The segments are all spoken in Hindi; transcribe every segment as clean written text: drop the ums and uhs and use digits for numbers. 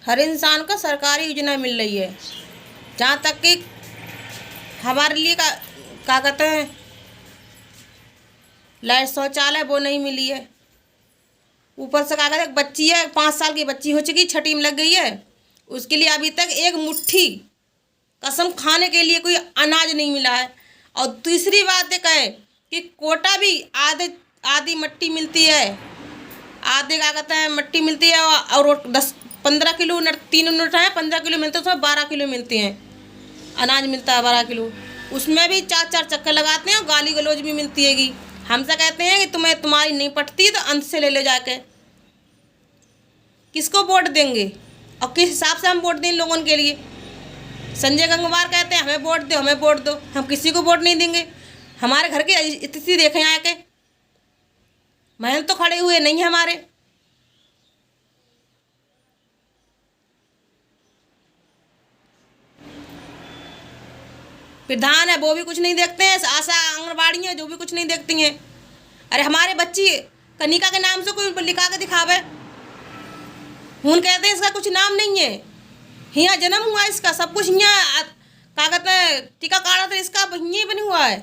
हर इंसान को सरकारी योजना मिल रही है। जहाँ तक कि हमारे लिए क्या कहते हैं, लाइट शौचालय वो नहीं मिली है। ऊपर से क्या कहते हैं, बच्ची है 5 साल की बच्ची हो चुकी, छठी में लग गई है, उसके लिए अभी तक एक मुट्ठी कसम खाने के लिए कोई अनाज नहीं मिला है। और तीसरी बात है कहे कि कोटा भी आधी मट्टी मिलती है, आधे क्या कहते हैं मट्टी मिलती है, और 10-15 किलो 3 यूनिट है, 15 किलो मिलते हैं, उसमें 12 किलो मिलते हैं, अनाज मिलता है 12 किलो। उसमें भी 4-4 चक्कर लगाते हैं और गाली गलौज भी मिलती हैगी। हमसे कहते हैं कि तुम्हारी नहीं पटती तो अंत से ले लो जाके। किसको वोट देंगे और किस हिसाब से हम वोट दें लोगों के लिए? संजय गंगवार कहते हैं हमें वोट दो, हमें वोट दो। हम किसी को वोट नहीं देंगे। हमारे घर की स्थिति देखें आके, महल तो खड़े हुए नहीं हमारे। प्रधान है वो भी कुछ नहीं देखते हैं, आशा आंगनबाड़ी है जो भी कुछ नहीं देखती हैं। अरे हमारे बच्ची कनिका के नाम से कोई लिखा के दिखावे, हुन कहते हैं इसका कुछ नाम नहीं है, यहाँ जन्म हुआ इसका, सब कुछ यहाँ क्या कहते हैं टीका काढ़ा था इसका, यहीं बनी हुआ है।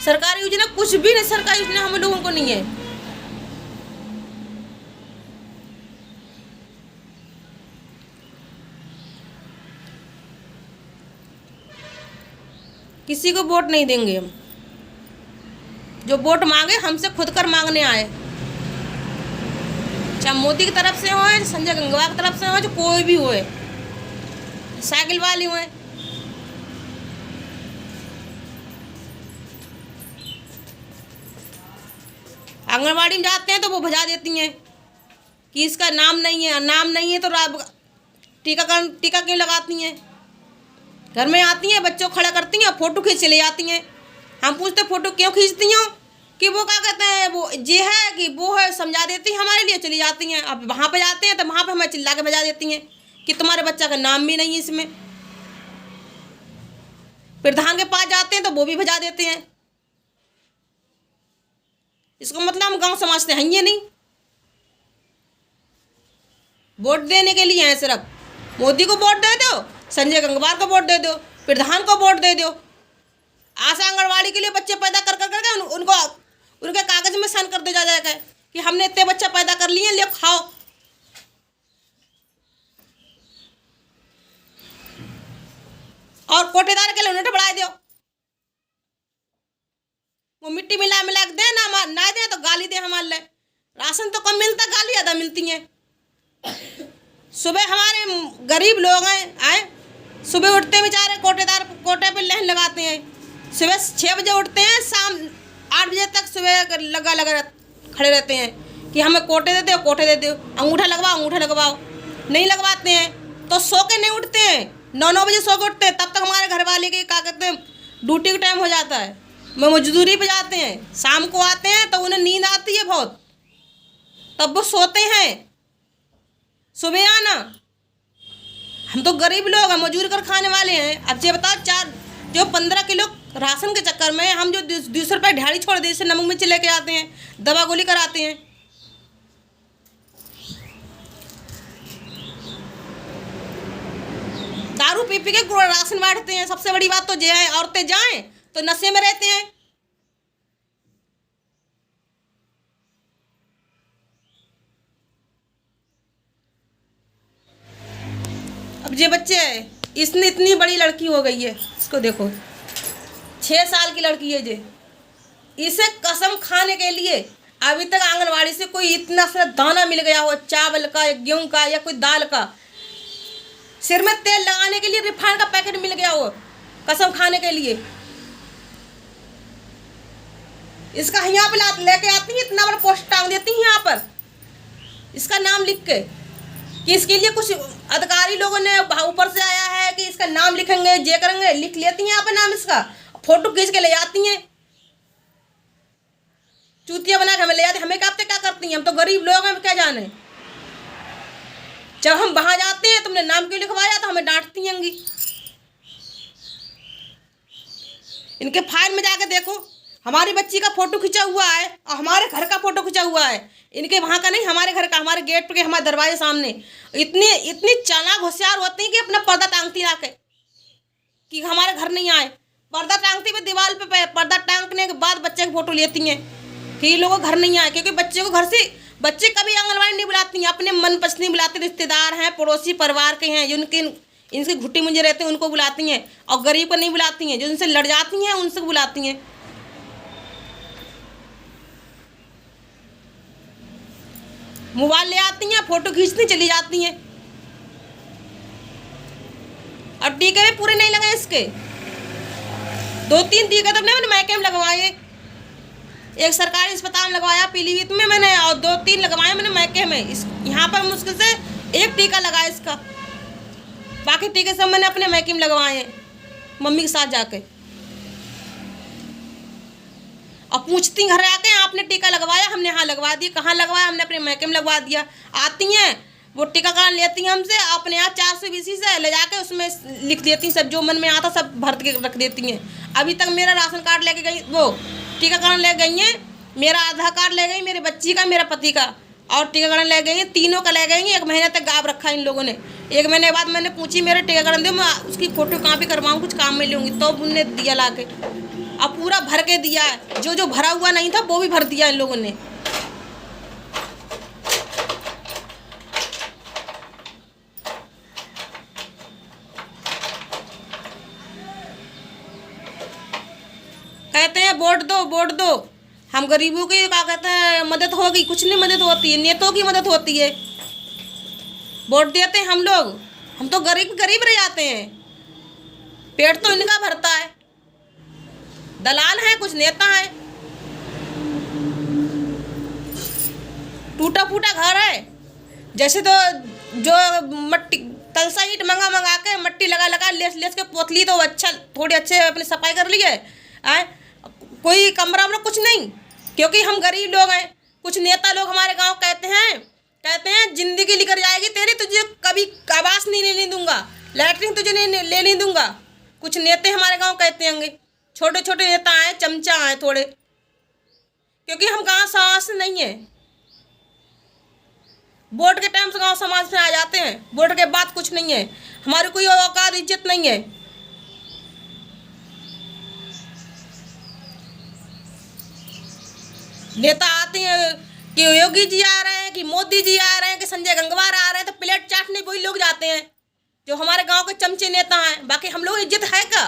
सरकारी योजना कुछ भी नहीं, सरकारी योजना हम लोगों को नहीं है। किसी को वोट नहीं देंगे हम। जो वोट मांगे हमसे खुद कर मांगने आए, चाहे मोदी की तरफ से हो, संजय गंगवार की तरफ से हो, जो कोई भी हो, साइकिल वाली हो। आंगनबाड़ी में जाते हैं तो वो भजा देती हैं कि इसका नाम नहीं है, नाम नहीं है तो टीका क्यों लगाती हैं। घर में आती हैं, बच्चों खड़ा करती हैं, फोटो खींच चले जाती हैं। हम पूछते फोटो क्यों खींचती हो, कि वो क्या कहते हैं वो ये है कि वो है, समझा देती हैं हमारे लिए, चली जाती हैं। अब वहाँ पे जाते हैं तो वहाँ पे हमें चिल्ला के भजा देती हैं कि तुम्हारे बच्चा का नाम भी नहीं है इसमें। प्रधान के पास जाते हैं तो वो भी भजा देते हैं। इसको मतलब हम गांव समाज से हैं ये नहीं। वोट देने के लिए हैं सिर्फ। मोदी को वोट दे दो, संजय गंगवार को वोट दे दो, प्रधान को वोट दे दो। आशा आंगनबाड़ी के लिए बच्चे पैदा कर करके उनको उनके कागज में साइन कर दे जाएगा कि हमने इतने बच्चे पैदा कर लिए, ले खाओ। और कोटेदार के लिए यूनिट बढ़ा दो, वो मिट्टी मिला मिला के दे ना दे तो गाली दे हमारे लिए। राशन तो कम मिलता, गाली ज़्यादा मिलती हैं। सुबह हमारे गरीब लोग हैं आए, सुबह उठते बेचारे कोटेदार कोटे पे लाइन लगाते हैं। सुबह 6 बजे उठते हैं, शाम 8 बजे तक सुबह लगा खड़े रहते हैं कि हमें कोटे दे दो, कोटे दे दो, अंगूठा लगवाओ। नहीं लगवाते हैं तो सो के नहीं उठते हैं, 9 बजे सो के उठते हैं। तब तक हमारे घर वाले के क्या कहते हैं ड्यूटी का टाइम हो जाता है, वो मजदूरी पे जाते हैं। शाम को आते हैं तो उन्हें नींद आती है बहुत, तब वो सोते हैं। सुबह आना, हम तो गरीब लोग हैं, मजदूर कर खाने वाले हैं। अब ये बताओ, जो 15 किलो राशन के चक्कर में हम जो 200 रुपये ढाड़ी छोड़ दे, इससे नमक मिर्च लेके आते हैं, दवा गोली कराते हैं। दारू पी के राशन बांटते हैं। सबसे बड़ी बात तो ये है, औरतें जाएं तो नशे में रहते हैं। अब ये बच्चे है, इसने इतनी बड़ी लड़की हो गई है, इसको देखो 6 साल की लड़की है ये, इसे कसम खाने के लिए अभी तक आंगनवाड़ी से कोई इतना सा दाना मिल गया हो, चावल का या गेहूं का या कोई दाल का, सिर में तेल लगाने के लिए रिफाइंड का पैकेट मिल गया हो कसम खाने के लिए। इसका यहाँ पे लेके आती है, इतना बड़ा पोस्ट टांग देती है यहाँ पर इसका नाम लिख के कि इसके लिए कुछ अधिकारी लोगों ने ऊपर से आया है कि इसका नाम लिखेंगे, जे करेंगे, लिख लेती हैं यहाँ पे नाम इसका, फोटो खींच के ले जाती हैं, चूतिया बना के हमें ले जाती। हमें क्या करती हैं, हम तो गरीब लोग हैं, क्या जाने। जब हम वहां जाते हैं तुमने नाम क्यों लिखवाया तो हमें डांटती होंगी। इनके फाइल में जाके देखो, हमारी बच्ची का फोटो खिंचा हुआ है और हमारे घर का फोटो खिंचा हुआ है, इनके वहाँ का नहीं, हमारे घर का, हमारे गेट पे, हमारे दरवाजे सामने। इतनी इतनी चालाक होशियार होती हैं कि अपना पर्दा टांगती आके कि हमारे घर नहीं आए। पर्दा टांगती हुई दीवार पे, पर्दा टांगने के बाद बच्चे की फोटो लेती हैं कि लोगों घर नहीं आए, क्योंकि बच्चे को घर से, बच्चे कभी आंगनबाड़ी नहीं बुलाती हैं, अपने मन पसंद नहीं बुलाते, रिश्तेदार हैं, पड़ोसी परिवार के हैं, जिनके इनसे घुट्टी मुंजे रहते हैं उनको बुलाती हैं, और गरीब को नहीं बुलाती हैं, जो उनसे लड़ जाती हैं उनसे बुलाती हैं। मोबाइल ले आती हैं, फोटो खींचती चली जाती हैं। अब टीके भी पूरे नहीं लगे इसके, 2-3 टीके तो मैंने मैके में लगवाए, एक सरकारी अस्पताल में लगवाया पीलीभीत में मैंने, और 2-3 लगवाए मैंने मैके में। इस यहाँ पर मुश्किल से एक टीका लगा इसका, बाकी टीके सब मैंने अपने मैके में लगवाए हैं मम्मी के साथ जाके। और पूछती घर आके आपने टीका लगवाया, हमने हाँ लगवा दिया, कहाँ लगवाया, हमने अपने मैके में लगवा दिया। आती हैं वो टीकाकरण लेती हैं हमसे, अपने यहाँ 420 से ले जाके उसमें लिख देती हैं, सब जो मन में आता सब भर के रख देती हैं। अभी तक मेरा राशन कार्ड लेके गई, वो टीकाकरण ले गई हैं, मेरा आधार कार्ड ले गई, मेरी बच्ची का, मेरा पति का, और टीकाकरण ले गई हैं, तीनों का ले गई हैं। 1 महीने तक गायब रखा इन लोगों ने। 1 महीने के बाद मैंने पूछी मेरे टीकाकरण दो, मैं उसकी फोटो कहाँ भी करवाऊँ, कुछ काम में लूँगी, तो उनने दिया ला के, अब पूरा भर के दिया है, जो जो भरा हुआ नहीं था वो भी भर दिया इन लोगों ने। कहते हैं वोट दो वोट दो, हम गरीबों की क्या कहते हैं मदद होगी, कुछ नहीं मदद होती है, नेताओं की मदद होती है। वोट देते हैं हम लोग, हम तो गरीब गरीब रह जाते हैं, पेट तो इनका भरता है, दलाल हैं, कुछ नेता हैं। टूटा फूटा घर है, जैसे तो जो मट्टी तलसा ईंट मंगा के मट्टी लगा लेस लेस के पोतली, तो अच्छा थोड़ी अच्छे अपनी सफाई कर लिए आए, कोई कमरा में कुछ नहीं, क्योंकि हम गरीब लोग हैं। कुछ नेता लोग हमारे गांव कहते हैं जिंदगी लेकर जाएगी तेरी, तुझे कभी आवास नहीं लेने दूंगा, लैट्रिन तुझे नहीं लेने दूंगा। कुछ नेता हमारे गांव कहते होंगे, छोटे छोटे नेता आए, चमचा आए थोड़े, क्योंकि हम गांव समाज से नहीं है। वोट के टाइम से गांव समाज से आ जाते हैं, वोट के बाद कुछ नहीं है, हमारी कोई औकात इज्जत नहीं है। नेता आते हैं कि योगी जी आ रहे हैं, कि मोदी जी आ रहे हैं, कि संजय गंगवार आ रहे हैं, तो प्लेट चाटने वही लोग जाते हैं जो हमारे गांव के चमचे नेता हैं। बाकी हम लोग इज्जत है क्या?